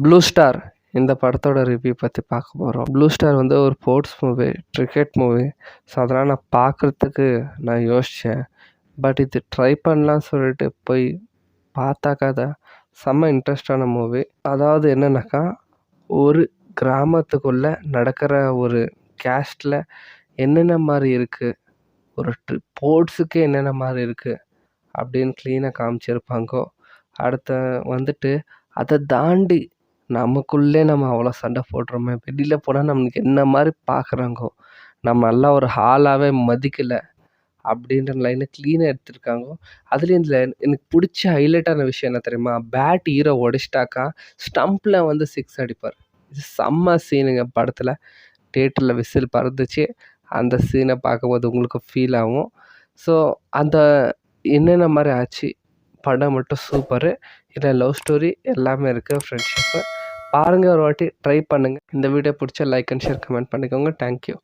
Blue star இந்த படத்தோட review பற்றி பார்க்க போகிறோம். ப்ளூ ஸ்டார் வந்து ஒரு sports movie, cricket movie. So அதெல்லாம் நான் பார்க்குறதுக்கு நான் யோசித்தேன். பட் இது ட்ரை பண்ணலாம் சொல்லிட்டு போய் பார்த்தாக்கா தான் செம்ம இன்ட்ரெஸ்டான மூவி. அதாவது என்னென்னாக்கா, ஒரு கிராமத்துக்குள்ளே நடக்கிற ஒரு கேஸ்டில் என்னென்ன மாதிரி இருக்குது, ஒரு ஸ்போர்ட்ஸுக்கு என்னென்ன மாதிரி இருக்குது அப்படின்னு க்ளீனாக காமிச்சிருப்பாங்கோ. அடுத்த வந்துட்டு அதை தாண்டி நமக்குள்ளே நம்ம அவ்வளோ சண்டை போடுறோமே, வெளியில் போனால் நம்மளுக்கு என்ன மாதிரி பார்க்குறாங்கோ, நம்ம நல்லா ஒரு ஆளாகவே மதிக்கலை அப்படின்ற லைனை க்ளீனாக எடுத்திருக்காங்கோ. அதுலேயும் இதில் எனக்கு பிடிச்ச ஹைலைட்டான விஷயம் என்ன தெரியுமா? பேட் ஹீரோ உடைச்சிட்டாக்கா ஸ்டம்பில் வந்து 6 அடிப்பார். இது செம்ம சீனுங்க படத்தில். தியேட்டரில் விசில் பறந்துச்சு. அந்த சீனை பார்க்கும்போது உங்களுக்கு ஃபீல் ஆகும். ஸோ அந்த என்னென்ன மாதிரி ஆச்சு, படம் மட்டும் சூப்பரு. இதில் லவ் ஸ்டோரி எல்லாமே இருக்குது, ஃப்ரெண்ட்ஷிப்பு. பாருங்கள், ஒரு வாட்டி ட்ரை பண்ணுங்கள். இந்த வீடியோ பிடிச்சா லைக் அண்ட் ஷேர் கமெண்ட் பண்ணிக்கோங்க. தேங்க்யூ.